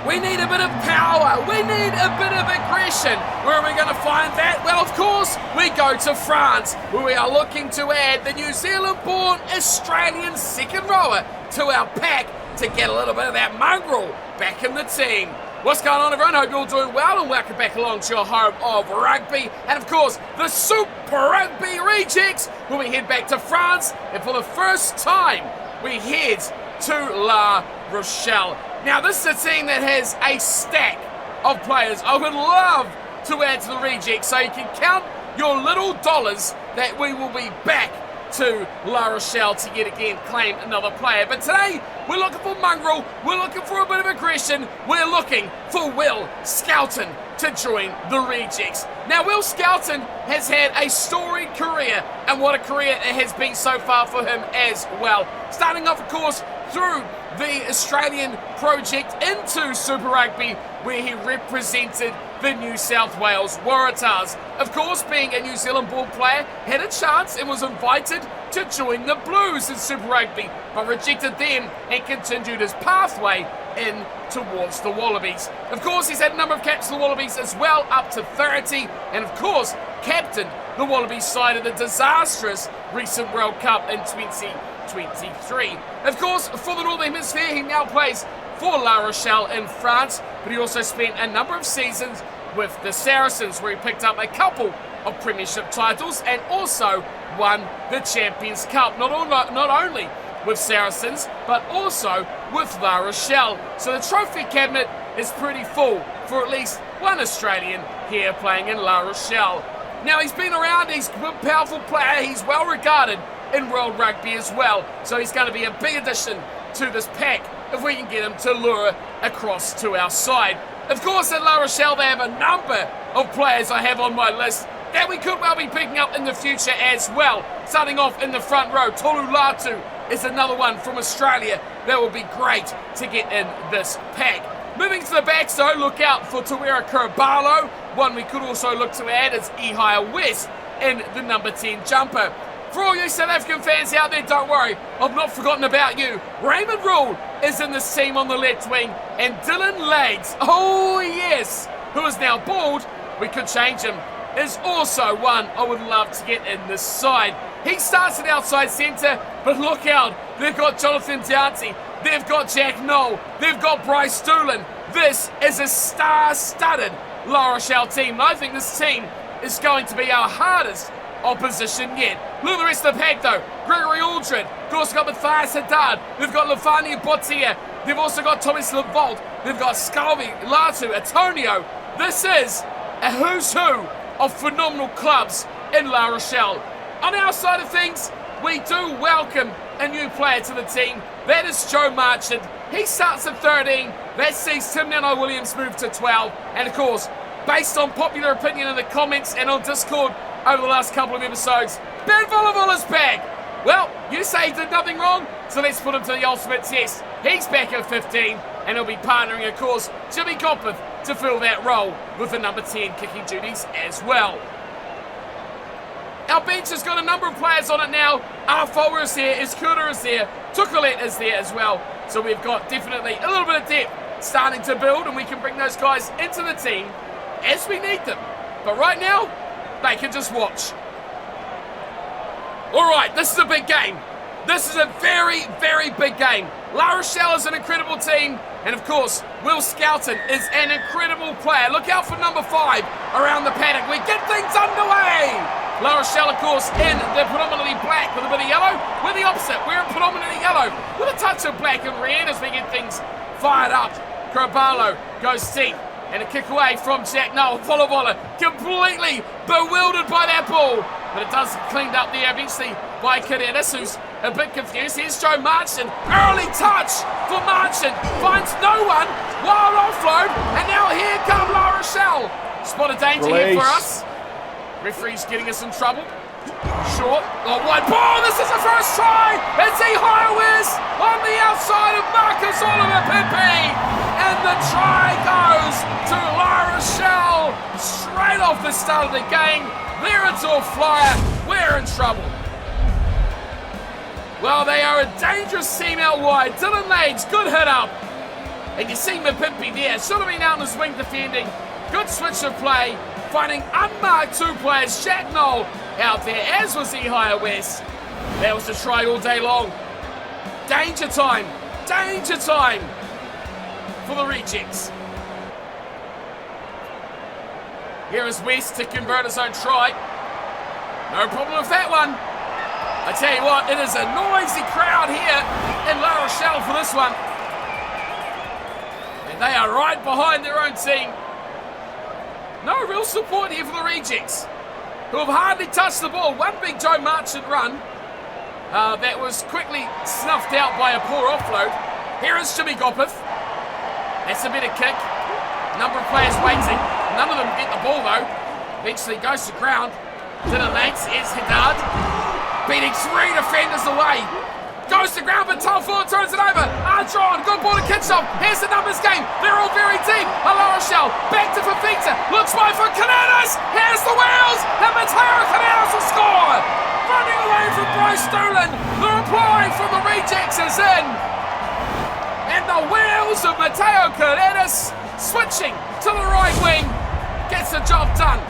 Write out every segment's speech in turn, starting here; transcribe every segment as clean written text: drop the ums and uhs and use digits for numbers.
We need a bit of power. We need a bit of aggression. Where are we going to find that? Well, of course, we go to France, where we are looking to add the New Zealand-born Australian second rower to our pack to get a little bit of that mongrel back in the team. What's going on, everyone? Hope you're all doing well, and welcome back along to your home of rugby. And of course, the Super Rugby Rejects, where we head back to France, and for the first time, we head to La Rochelle. Now, this is a team that has a stack of players I would love to add to the Rejects, so you can count your little dollars that we will be back to La Rochelle to yet again claim another player. But today, we're looking for mongrel, we're looking for a bit of aggression, we're looking for Will Skelton to join the Rejects. Now, Will Skelton has had a storied career, and what a career it has been so far for him as well. Starting off, of course, through the Australian project into Super Rugby, where he represented the New South Wales Waratahs. Of course, being a New Zealand-born player, had a chance and was invited to join the Blues in Super Rugby, but rejected them and continued his pathway in towards the Wallabies. Of course, he's had a number of caps for the Wallabies as well, up to 30, and of course, captained the Wallabies side of the disastrous recent World Cup in 2023. Of course, for the Northern Hemisphere, he now plays for La Rochelle in France, but he also spent a number of seasons with the Saracens, where he picked up a couple of premiership titles and also won the Champions Cup, not only with Saracens, but also with La Rochelle. So the trophy cabinet is pretty full for at least one Australian here playing in La Rochelle. Now, he's been around, he's a powerful player, he's well regarded in World Rugby as well, so he's going to be a big addition to this pack if we can get him to lure across to our side. Of course, at La Rochelle, they have a number of players I have on my list that we could well be picking up in the future as well. Starting off in the front row, Tolu Latu is another one from Australia that will be great to get in this pack. Moving to the backs, though, look out for Tawera Kurabalo. One we could also look to add is Ihaya West in the number 10 jumper. For all you South African fans out there, don't worry, I've not forgotten about you. Raymond Rule is in this team on the left wing, and Dylan Legs, oh yes, who is now bald, we could change him, is also one I would love to get in this side. He starts at outside centre, but look out, they've got Jonathan Doughty, they've got Jack Knoll, they've got Bryce Doolan. This is a star-studded La Rochelle team, and I think this team is going to be our hardest opposition yet. Look at the rest of the pack though. Gregory Aldred, of course, got Matthias Haddad, they've got Levani Botia, they've also got Thomas Levolt, they've got Scalvi, Latu, Antonio. This is a who's who of phenomenal clubs in La Rochelle. On our side of things, we do welcome a new player to the team. That is Joe Marchant. He starts at 13. That sees Tim Nano-Williams move to 12. And of course, based on popular opinion in the comments and on Discord over the last couple of episodes, Ben Volleyball is back. Well, you say he did nothing wrong, so let's put him to the ultimate test. He's back at 15, and he'll be partnering, of course, Jimmy Gopeth to fill that role with the number 10 kicking duties as well. Our bench has got a number of players on it now. Arfoa is there, Iskura is there, Tukulet is there as well. So we've got definitely a little bit of depth starting to build, and we can bring those guys into the team as we need them. But right now, they can just watch. Alright, this is a big game. This is a very, very big game. La Rochelle is an incredible team, and of course, Will Skelton is an incredible player. Look out for number 5 around the paddock. We get things underway. La Rochelle, of course, in the predominantly black with a bit of yellow. We're the opposite. We're in predominantly yellow with a touch of black and red as we get things fired up. Kurabalo goes deep, and a kick away from Jack Noel. Volleyballer completely bewildered by that ball, but it does cleaned up there eventually by Kaderis, who's a bit confused. Here's Joe Marchant. Early touch for Marchant. Finds no one. Wild offload. And now here come La Rochelle. Spot of danger here for us. Referee's getting us in trouble. Short. Oh, wide ball. This is the first try. It's Ihaya West on the outside of Marcus Oliver Pimpy. And the try goes to La Rochelle. Straight off the start of the game. They're into a flyer. We're in trouble. Well, they are a dangerous team out wide. Dylan Legs, good hit up. And you see Mapimpi there, should have been out on his wing defending. Good switch of play, finding unmarked two players. Jack Knoll out there, as was Ehire West. That was a try all day long. Danger time for the rejects. Here is West to convert his own try. No problem with that one. I tell you what, it is a noisy crowd here in La Rochelle for this one. And they are right behind their own team. No real support here for the rejects, who have hardly touched the ball. One big Joe Marchant run that was quickly snuffed out by a poor offload. Here is Jimmy Gopeth. That's a better kick. Number of players waiting. None of them get the ball though. Eventually goes to ground. Dylan Lates is Haddad. Beating three defenders away. Goes to ground, but Talford turns it over. Ardron, good ball to Kitchell. Here's the numbers game. They're all very deep. La Rochelle, back to Fafita. Looks wide for Canedas. Here's the wheels. And Mateo Canedas will score. Running away from Bryce Doolin. The reply from the rejects is in. And the wheels of Mateo Canedas switching to the right wing. Gets the job done.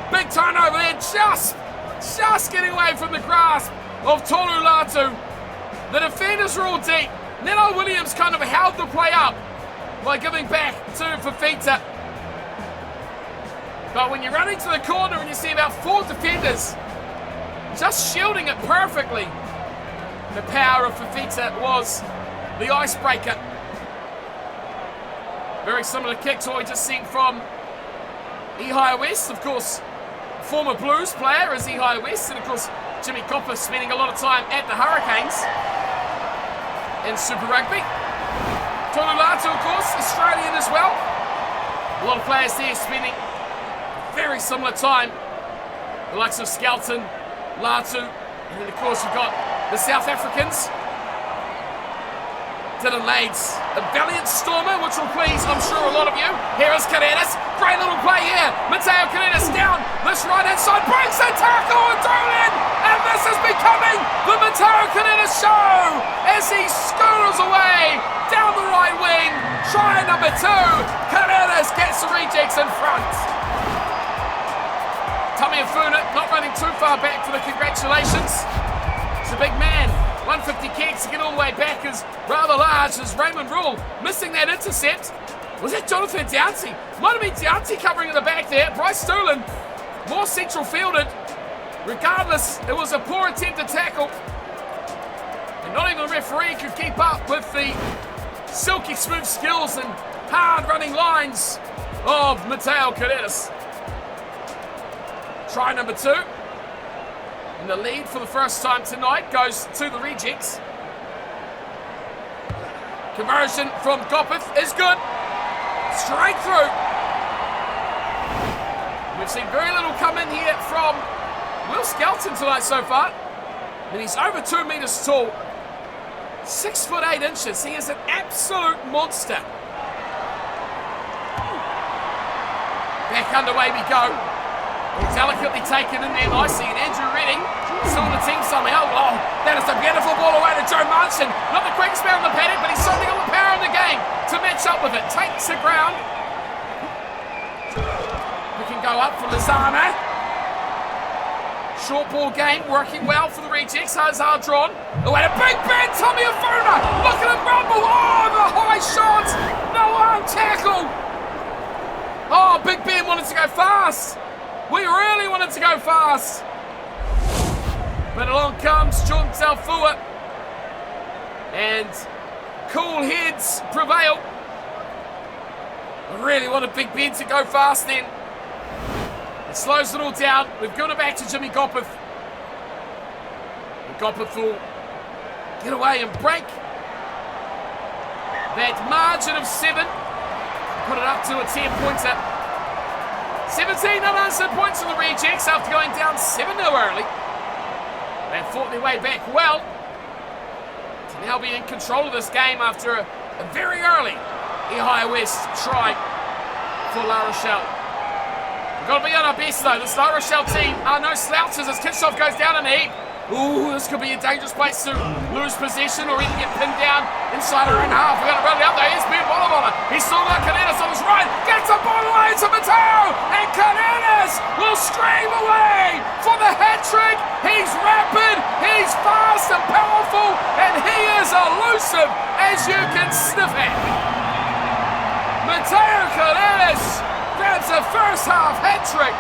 Big turnover there, just getting away from the grasp of Tolu Latu. The defenders are all deep. Neno Williams kind of held the play up by giving back to Fafita. But when you're running to the corner and you see about four defenders just shielding it perfectly, the power of Fafita was the icebreaker. Very similar kick to what we just seen from Ehire West, of course. Former Blues player is Ehire West, and of course Jimmy Copper spending a lot of time at the Hurricanes in Super Rugby. Tolu Latu, of course, Australian as well. A lot of players there spending very similar time. The likes of SKELTON, Latu, and then of course you've got the South Africans. Dylan Lates, a valiant stormer, which will please, I'm sure, a lot of you. Here is Canedas, great little play here. Mateo Canedas down this right-hand side, breaks a tackle and Doolin, and this is becoming the Mateo Canedas show as he scooters away down the right wing. Try number two, Canedas gets the rejects in front. Tommy Afuna not running too far back for the congratulations. He's a big man. 150 kicks to get all the way back is rather large as Raymond Rule missing that intercept. Was that Jonathan Downsy? Might have been Downsy covering in the back there. Bryce Doolin, more central fielded. Regardless, it was a poor attempt to tackle. And not even the referee could keep up with the silky smooth skills and hard running lines of Mateo Canedas. Try number two. And the lead for the first time tonight goes to the rejects. Conversion from Gopeth is good. Straight through. We've seen very little come in here from Will Skelton tonight so far. And he's over 2 meters tall. 6 foot 8 inches. He is an absolute monster. Back underway we go. Delicately taken in there nicely, and Andrew Redding still in the team somehow. Oh, that is a beautiful ball away to Joe Marchant. Not the quickest man on the paddock, but he's certainly got the power in the game to match up with it. Takes the ground. We can go up for Lozana. Short ball game, working well for the rejects. Hazard drawn. Oh, and a big bend, Tommy Afuna. Look at him rumble. Oh, the high shot. No arm tackle. Oh, Big Ben wanted to go fast. We really wanted to go fast. But along comes Jordan Talfua. And cool heads prevail. I really wanted Big Ben to go fast then. It slows it all down. We've given it back to Jimmy Gopeth. And Gopeth will get away and break that margin of 7. Put it up to a 10-pointer. 17 unanswered points for the rejects after going down 7-0 early. They fought their way back well to now be in control of this game after a very early Ehire West try for La Rochelle. We've got to be on our best though. This La Rochelle team are no slouches as Kitchell goes down in a heap. Ooh, this could be a dangerous place to lose possession or even get pinned down inside our own half. We're going to run it out there. Here's Ben Bola. He's still got Canetas on his right. Gets a ball away to Mateo. And Canetas will scream away for the hat-trick. He's rapid, he's fast and powerful, and he is elusive as you can sniff at. Mateo Canetas grabs a first-half hat-trick,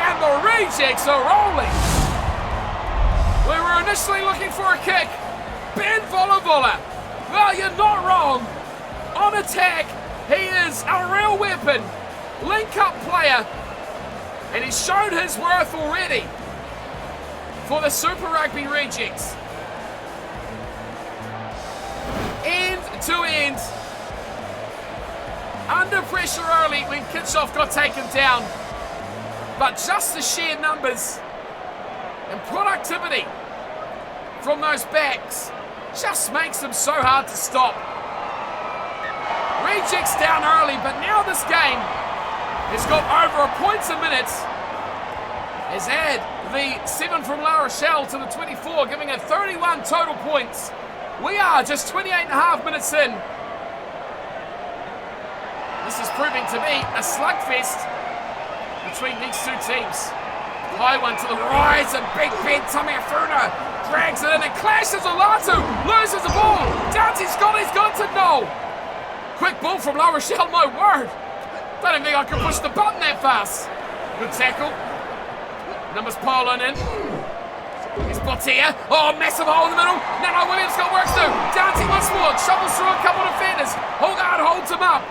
and the rejects are rolling. We were initially looking for a kick. Ben Vola. Well, you're not wrong. On attack, he is a real weapon. Link-up player. And he's shown his worth already for the Super Rugby Rejects. End to end. Under pressure early when Kitshoff got taken down. But just the sheer numbers and productivity from those backs just makes them so hard to stop. Rejects down early, but now this game has got over a point a minute. Has add the 7 from La Rochelle to the 24, giving it 31 total points. We are just 28 and a half minutes in. This is proving to be a slugfest between these two teams. High one to the right, and Big Ben Tameafuna drags it in and clashes with Latu, loses the ball. Dante's got to know. Quick ball from La Rochelle, my word. Don't even think I can push the button that fast. Good tackle. Numbers piling in. Here's Botia. Oh, massive hole in the middle. No, Williams got work to do. Dante once more. Shovels through a couple of defenders. Holgard holds him up.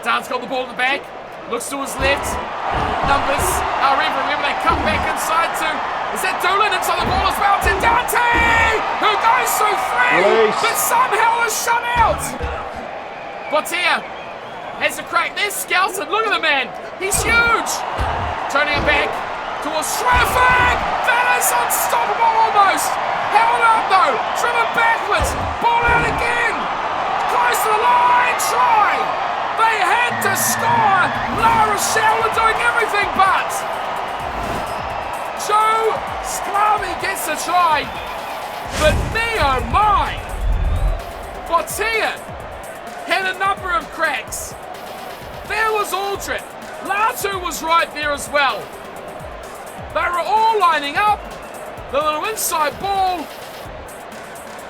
Dante's got the ball in the back. Looks to his left. Numbers are even. Remember, they come back inside to. Is that Doolin? Inside the ball is bouncing. Dante! Who goes through three, but somehow is shut out. Botia has a crack. There's Skelton. Look at the man. He's huge. Turning it back towards traffic. That is unstoppable almost. Held up though. Driven backwards. Ball out again. Close to the line. Try. They had to score. La Rochelle are doing everything but. Joe Sclavi gets a try. But me oh my. Botia had a number of cracks. There was Aldred. Latu was right there as well. They were all lining up. The little inside ball.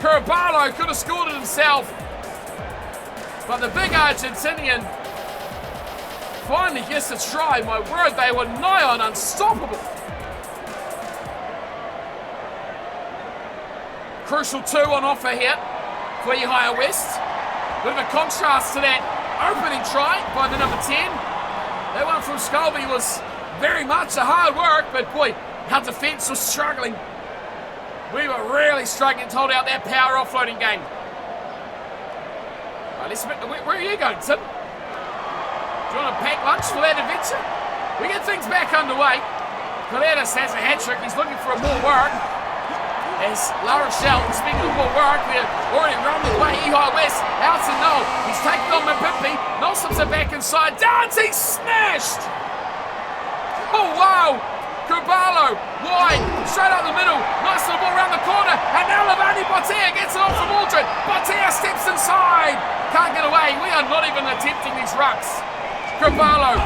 Carballo could have scored it himself. But the big Argentinian finally gets a try. My word, they were nigh on unstoppable. Crucial 2 on offer here for Yahia West. Bit of a contrast to that opening try by the number 10. That one from Scalby was very much a hard work, but boy, our defence was struggling. We were really struggling to hold out that power offloading game. Where are you going, Tim? Do you want to pack lunch for that adventure? We get things back underway. Coletas has a hat-trick. He's looking for more work. As La Rochelle, speaking of more work, we're already running away. Yahia West out to Noel. He's taking on Mapimpi. Noel slips it back inside. Dante smashed! Oh, wow! Carballo, wide, straight out the middle. Nice little ball around the corner. And now Levani Botia gets it off from Aldred. Botia steps inside. Can't get away. We are not even attempting these rucks. Carballo,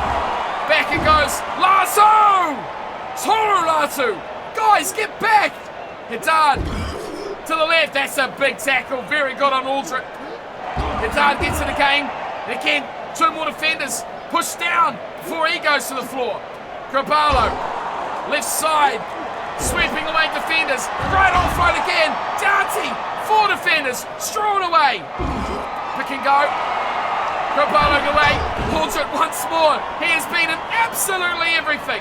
back it goes. Latu! Toru Latu! Guys, get back! Haddad to the left. That's a big tackle. Very good on Aldred. Haddad gets in the game. And again, 2 more defenders pushed down before he goes to the floor. Carballo, left side, sweeping away defenders. Great offload again. Dante, 4 defenders, strolling away. Pick and go. Carballo away. Aldred once more. He has been in absolutely everything.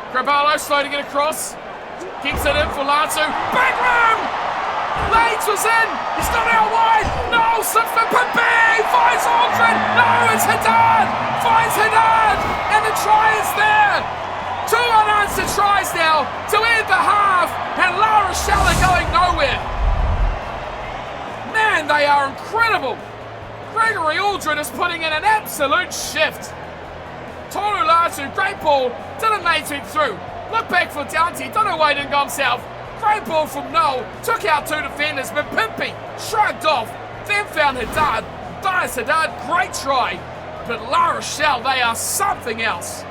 Carballo slow to get across. Keeps it in for Latu. Back room! Lades was in. He's got out wide. No, slips for Pimpi. Finds Aldred. No, it's Haddad. Finds Haddad. And the try is there. 2 unanswered tries now to end the half. And La Rochelle are going nowhere. Man, they are incredible. Gregory Aldred is putting in an absolute shift. Toru Latu, great ball. Didn't make it through. Look back for Dante. Don't know why he didn't go himself. Great ball from Noel. Took out 2 defenders, but Pimpy shrugged off. Then found Haddad. Dias Haddad, great try. But La Rochelle, they are something else.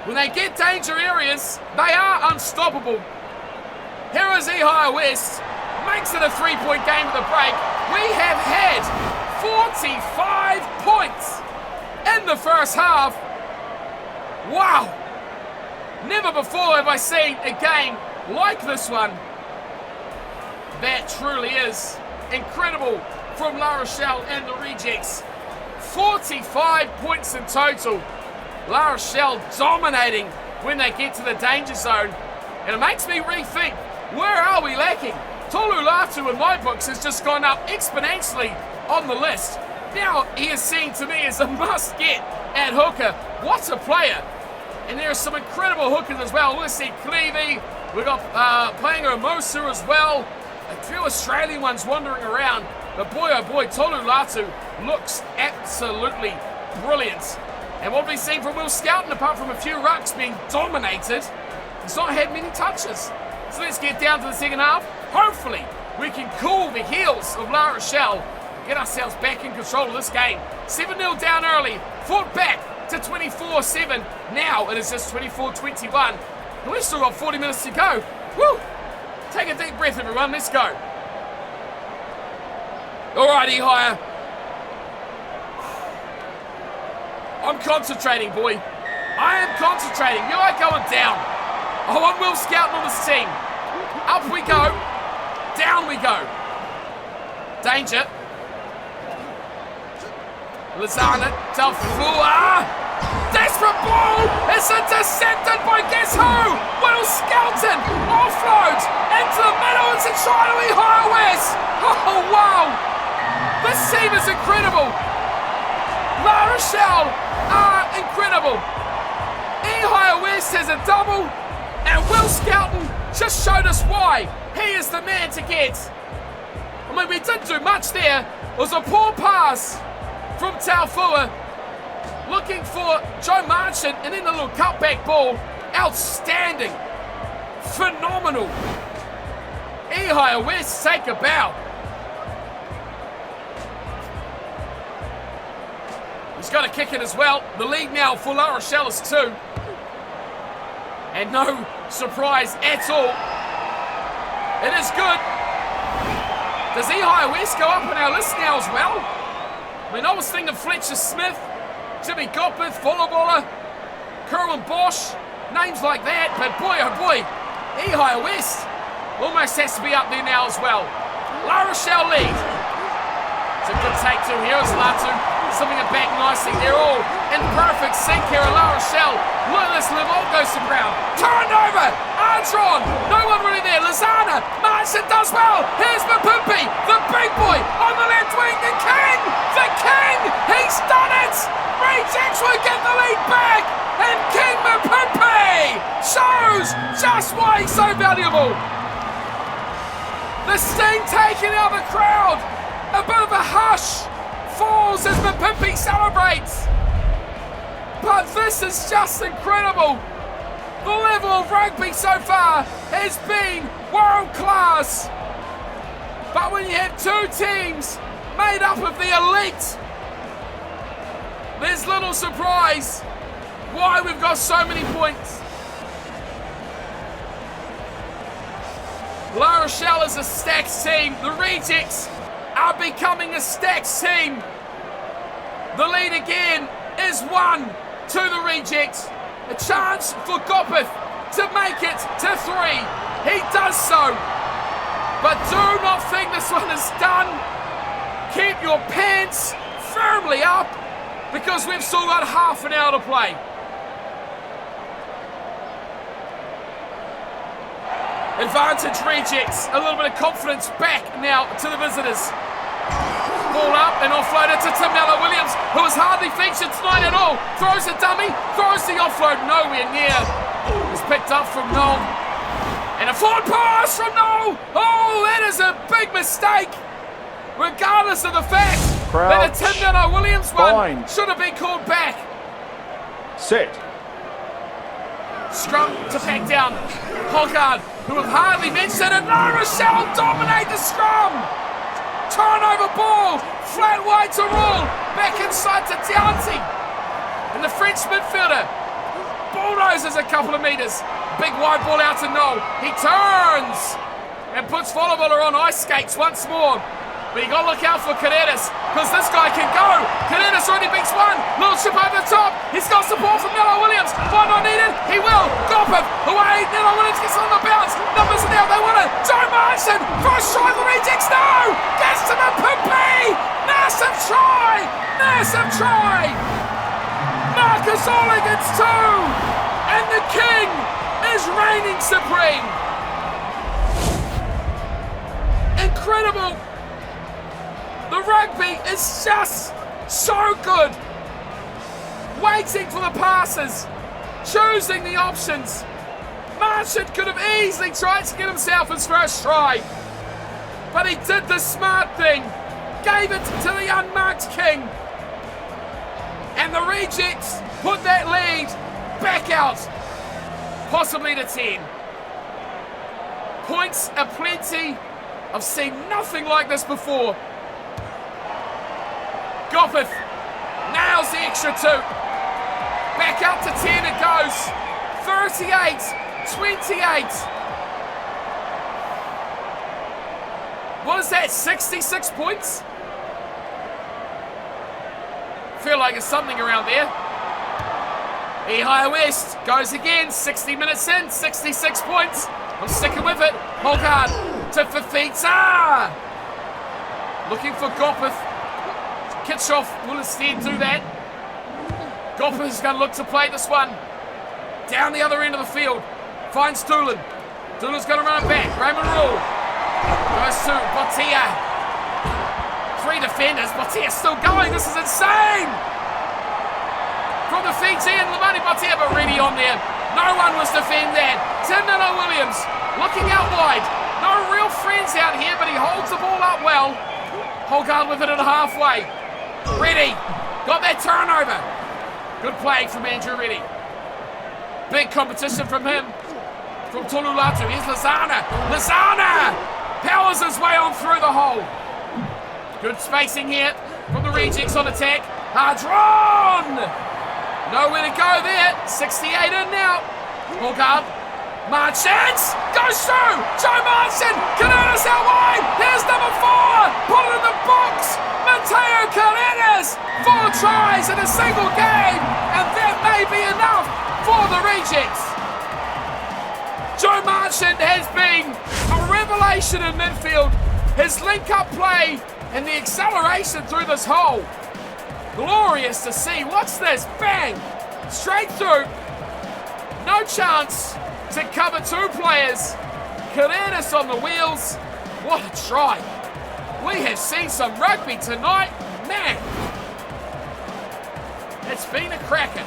When they get danger areas, they are unstoppable. Here is Ohio West. Makes it a 3-point game at the break. We have had 45 points in the first half. Wow. Never before have I seen a game like this one. That truly is incredible from La Rochelle and the Rejects. 45 points in total. La Rochelle dominating when they get to the danger zone. And it makes me rethink, where are we lacking? Tolu Latu in my books has just gone up exponentially on the list. Now he is seen to me as a must-get at hooker. What a player. And there are some incredible hookers as well. Let's see Clevey. We've got Paenga Mosa as well. A few Australian ones wandering around. But boy, oh boy, Tolu Latu looks absolutely brilliant. And what we've seen from Will Skelton, apart from a few rucks being dominated, he's not had many touches. So let's get down to the second half. Hopefully, we can cool the heels of La Rochelle, get ourselves back in control of this game. 7-0 down early, fought back to 24-7. Now it is just 24-21. And we've still got 40 minutes to go. Woo! Take a deep breath, everyone. Let's go. All right, Ehire. I'm concentrating, boy. I am concentrating. You are going down. I want Will Skelton on this team. Up we go. Down we go. Danger. Lozana. Delfua. Desperate ball. It's intercepted by guess who? Will Skelton. Offloads into the middle. It's a try to Ohio West. Oh, wow. This team is incredible. La Rochelle are incredible. Ohio West has a double, and Will Skelton just showed us why he is the man to get. I mean, we didn't do much there. It was a poor pass from Taufua, looking for Joe Marchant, and then the little cutback ball. Outstanding. Phenomenal. Ohio West take a bow. He's got to kick it as well. The lead now for La Rochelle is 2. And no surprise at all. It is good. Does Ohio West go up on our list now as well? I mean, I was thinking Fletcher Smith, Jimmy Gopeth, Volleyballa, Kerwin Bosch, names like that. But boy, oh boy, Ohio West almost has to be up there now as well. La Rochelle lead. It's a good take too here as Latu slipping it back nicely. They're all in perfect sync here at La Rochelle. Look at this, Liv all goes to ground. Turned over, Artron, no one really there. Lozana, Marchant does well. Here's Mapimpi, the big boy on the left wing. The king, he's done it. Rejects will get the lead back. And King Mapimpi shows just why he's so valuable. The steam taking out the crowd. A bit of a hush falls as Mapimpi celebrates. But this is just incredible. The level of rugby so far has been world class. But when you have 2 teams made up of the elite, there's little surprise why we've got so many points. La Rochelle is a stacked team. The Rejects are becoming a stacked team. The lead again is 1 to the Rejects. A chance for Gopeth to make it to 3. He does so. But do not think this one is done. Keep your pants firmly up because we've still got half an hour to play. Advantage Rejects. A little bit of confidence back now to the visitors. Ball up and offloaded to Tim Williams, who has hardly featured tonight at all. Throws a dummy, throws the offload nowhere near. It's picked up from Noel. And a forward pass from Noel. Oh, that is a big mistake. Regardless of the fact that the Tim Williams one should have been called back. Set. Scrum to back down. Hoggard, who have hardly mentioned it. La Rochelle dominate the scrum. Turnover ball. Flat wide to Rule. Back inside to Downty. And the French midfielder bulldozes a couple of metres. Big wide ball out to Noel. He turns and puts Volleyballer on ice skates once more. But you got to look out for Carreras, because this guy can go. Carreras already beats one. Little chip over the top. He's got support from Miller Williams. One not needed. He will. Goppeth away. Miller Williams gets on the bounce. Numbers are down. They want it. Joe Martin. First try for rejects. No. Gets to the Pimpy. Massive try. Massive try. Marcus Orling gets two. And the king is reigning supreme. Incredible. The rugby is just so good. Waiting for the passes, choosing the options. Marchant could have easily tried to get himself his first try, but he did the smart thing, gave it to the unmarked king. And the rejects put that lead back out, possibly to 10. Points aplenty. I've seen nothing like this before. Goppeth nails the extra 2. Back up to 10 it goes. 38-28. What is that, 66 points? Feel like it's something around there. High West goes again, 60 minutes in, 66 points. I'm sticking with it. Hoggard to Fafita. Looking for Goppeth. Kitchoff will instead do that. Goppeth is going to look to play this one. Down the other end of the field. Finds Doolan. Doolan's going to run it back. Raymond Rule. Goes to Botia. 3 defenders. Botia still going. This is insane. From the Fiji and Lamani Botia, but really on there. No one was defending that. Tim Williams looking out wide. No real friends out here, but he holds the ball up well. Hoggard with it at halfway. Reddy got that turnover. Good play from Andrew Reddy. Big competition from him. From Tolulatu. Here's Lozana. Lozana powers his way on through the hole. Good spacing here from the rejects on attack. Hardron. Nowhere to go there. 68 in now. Hoggard. Marchant goes through. Joe Martin. Carreras out wide. Here's number 4. Put it in the box. Mateo Carreras. 4 tries in a single game. And that may be enough for the rejects. Joe Marchant has been a revelation in midfield. His link-up play and the acceleration through this hole. Glorious to see. What's this? Bang! Straight through. No chance to cover 2 players. Carreras on the wheels. What a try. We have seen some rugby tonight. Man, it's been a cracker.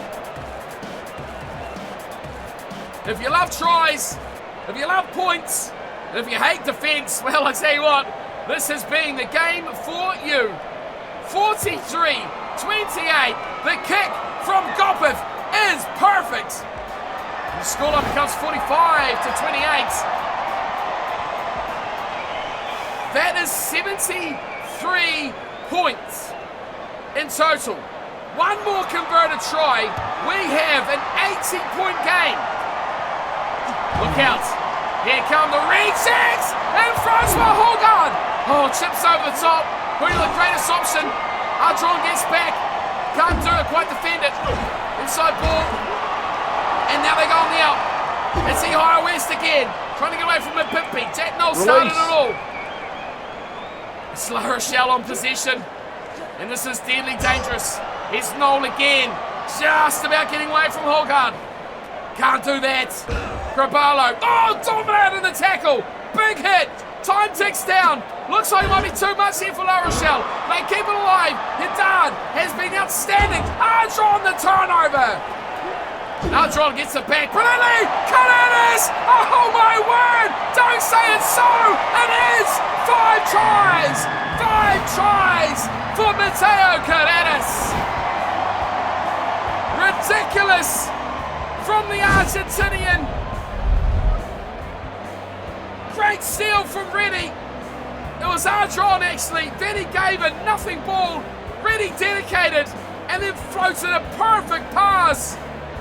If you love tries, if you love points, and if you hate defence, well, I tell you what, this has been the game for you. 43-28. The kick from Goppeth is perfect. The scoreline becomes 45-28. That is 73 points in total. One more converted try. We have an 80-point game. Look out. Here come the rejects. And Francois Hoggard. Oh, chips over the top. Really the greatest option. Hardron gets back. Can't do it, quite defend it. Inside ball. And now they go on the out. It's High West again. Trying to get away from the Pimpy. Jack Knoll started it all. It's La Rochelle on possession. And this is deadly dangerous. It's Knoll again. Just about getting away from Hoggard. Can't do that. Grabalo. Oh, dominated the tackle. Big hit. Time ticks down. Looks like it might be too much here for La Rochelle. They keep it alive. Hidard has been outstanding. Hardron the turnover. Hardron gets it back. Brilliantly. Carreras. Oh my word. Don't say it's so. It is. 5 tries. 5 tries for Mateo Carreras. Ridiculous from the Argentinian. Great steal from Reddy. It was Ardron actually. Then he gave a nothing ball. Reddy dedicated and then floated a perfect pass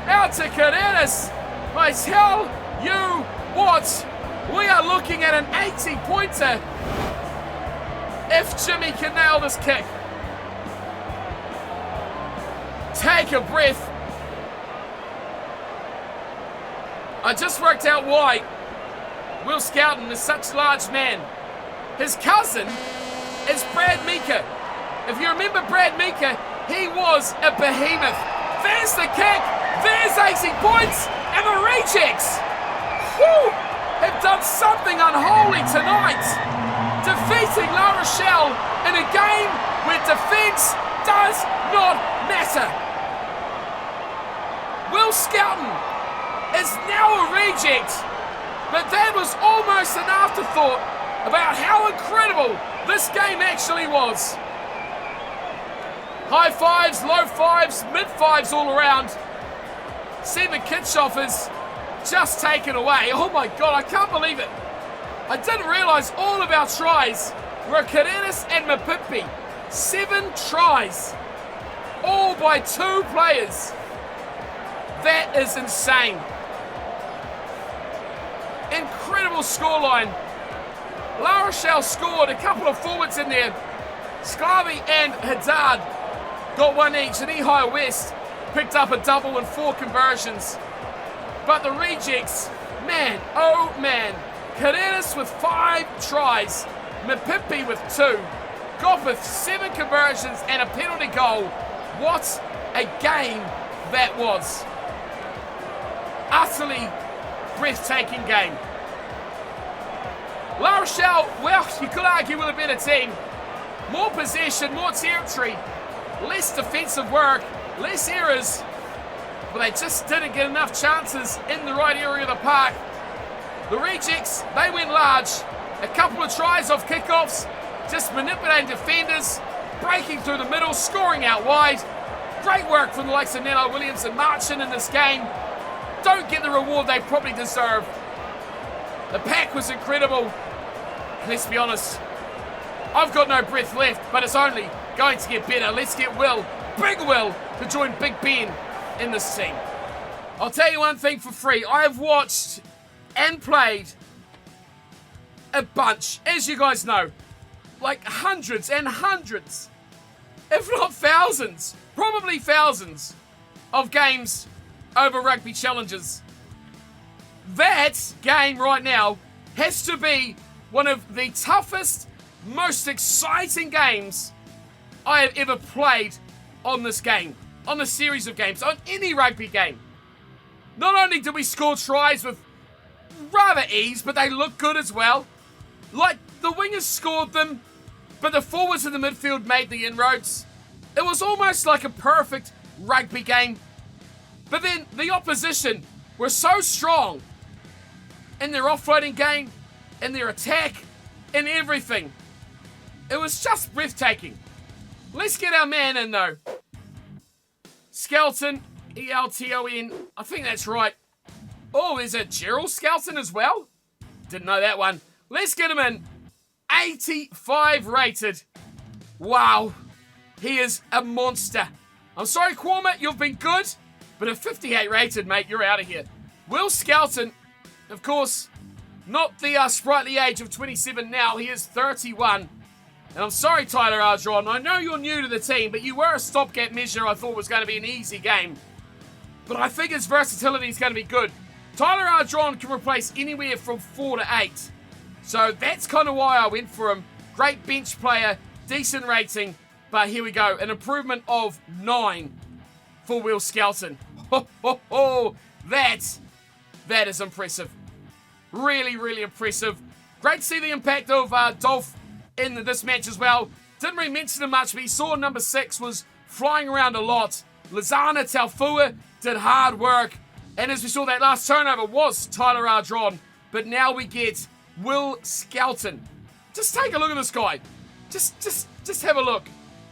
out to Carreras. I tell you what, we are looking at an 80-pointer if Jimmy can nail this kick. Take a breath. I just worked out why Will Skelton is such a large man. His cousin is Brad Mika. If you remember Brad Mika, he was a behemoth. There's the kick. There's 80 points. And the rejects have done something unholy tonight. Defeating La Rochelle in a game where defence does not matter. Will Skelton is now a reject. But that was almost an afterthought about how incredible this game actually was. High fives, low fives, mid fives all around. Seven Kitshoffers just taken away. Oh my God, I can't believe it. I didn't realise all of our tries were Carreras and Mapimpi. 7 tries, all by 2 players. That is insane. Incredible scoreline. La Rochelle scored, a couple of forwards in there. Sclavi and Haddad got one each, and Ehio West picked up a double and 4 conversions. But the rejects, man, oh man. Carreras with 5 tries, Mapimpi with 2, Goffith 7 conversions and a penalty goal. What a game that was. Utterly breathtaking game. La Rochelle, well, you could argue with a better team. More possession, more territory, less defensive work, less errors, but they just didn't get enough chances in the right area of the park. The rejects, they went large. A couple of tries off kickoffs, just manipulating defenders, breaking through the middle, scoring out wide. Great work from the likes of Nello Williams and Marchin in this game. Don't get the reward they probably deserve. The pack was incredible. Let's be honest, I've got no breath left, but it's only going to get better. Let's get Will, Big Will, to join Big Ben in this team. I'll tell you one thing for free. I have watched and played a bunch, as you guys know, like hundreds and hundreds, if not thousands, probably thousands of games over rugby challenges. That game right now has to be one of the toughest, most exciting games I have ever played on this game, on a series of games, on any rugby game. Not only did we score tries with rather ease, but they look good as well. Like, the wingers scored them, but the forwards in the midfield made the inroads. It was almost like a perfect rugby game. But then the opposition were so strong in their offloading game, in their attack, in everything. It was just breathtaking. Let's get our man in though. Skelton, E-L-T-O-N, I think that's right. Oh, is it Gerald Skelton as well? Didn't know that one. Let's get him in. 85 rated. Wow. He is a monster. I'm sorry, Kwame, you've been good, but at 58 rated, mate, you're out of here. Will Skelton, of course, not the sprightly age of 27 now. He is 31. And I'm sorry, Tyler Ardron. I know you're new to the team, but you were a stopgap measure I thought was going to be an easy game. But I think his versatility is going to be good. Tyler Ardron can replace anywhere from 4 to 8. So that's kind of why I went for him. Great bench player, decent rating. But here we go. An improvement of 9 for Will Skelton. That is impressive. Really, really impressive. Great to see the impact of Dolph in this match as well. Didn't really mention him much, but he saw number 6 was flying around a lot. Lizana Taufua did hard work. And as we saw, that last turnover was Tyler Ardron. But now we get Will Skelton. Just take a look at this guy. Just have a look.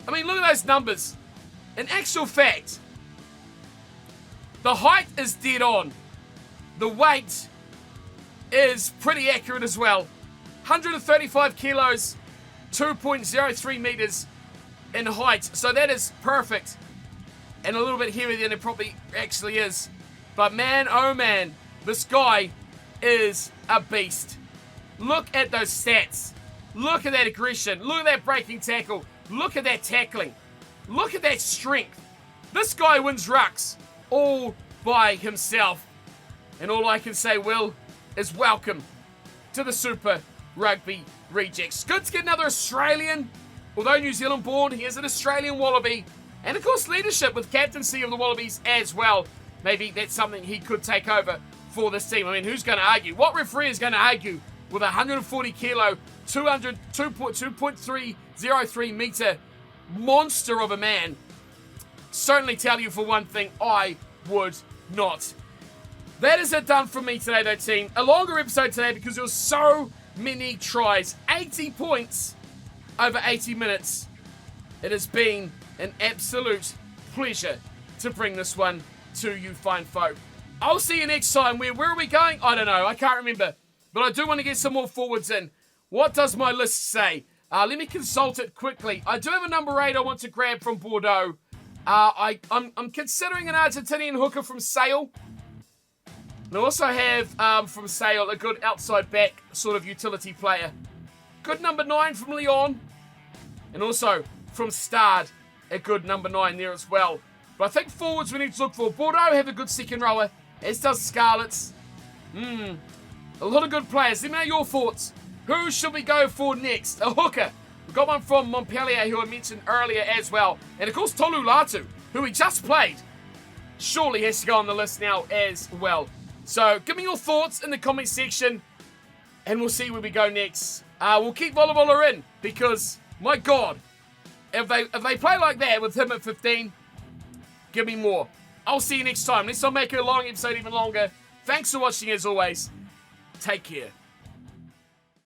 I mean, look at those numbers. In actual fact, The height is dead on. The weight is pretty accurate as well. 135 kilos, 2.03 meters in height. So that is perfect. And a little bit heavier than it probably actually is. But man, oh man, this guy is a beast. Look at those stats. Look at that aggression. Look at that breaking tackle. Look at that tackling. Look at that strength. This guy wins rucks all by himself. And all I can say, Will, is welcome to the Super Rugby Rejects. Good to get another Australian. Although New Zealand born, he is an Australian Wallaby. And of course, leadership with captaincy of the Wallabies as well. Maybe that's something he could take over for this team. I mean, who's going to argue? What referee is going to argue with a 140 kilo, 2.303 meter monster of a man? Certainly tell you for one thing, I would not. That is it done for me today, though, team. A longer episode today because there were so many tries. 80 points over 80 minutes. It has been an absolute pleasure to bring this one to you fine folk. I'll see you next time. Where are we going? I don't know. I can't remember. But I do want to get some more forwards in. What does my list say? Let me consult it quickly. I do have a number 8 I want to grab from Bordeaux. I'm considering an Argentinian hooker from Sale. And I also have from Sale a good outside back sort of utility player. Good number 9 from Lyon. And also from Stade, a good number 9 there as well. But I think forwards we need to look for. Bordeaux have a good second rower, as does Scarlets. A lot of good players. Let me know your thoughts. Who should we go for next? A hooker. We've got one from Montpellier, who I mentioned earlier as well. And of course, Tolu Latu, who we just played, surely has to go on the list now as well. So give me your thoughts in the comment section, and we'll see where we go next. We'll keep Volleyball in, because, my God, if they play like that with him at 15, give me more. I'll see you next time. Let's not make it a long episode even longer. Thanks for watching as always. Take care.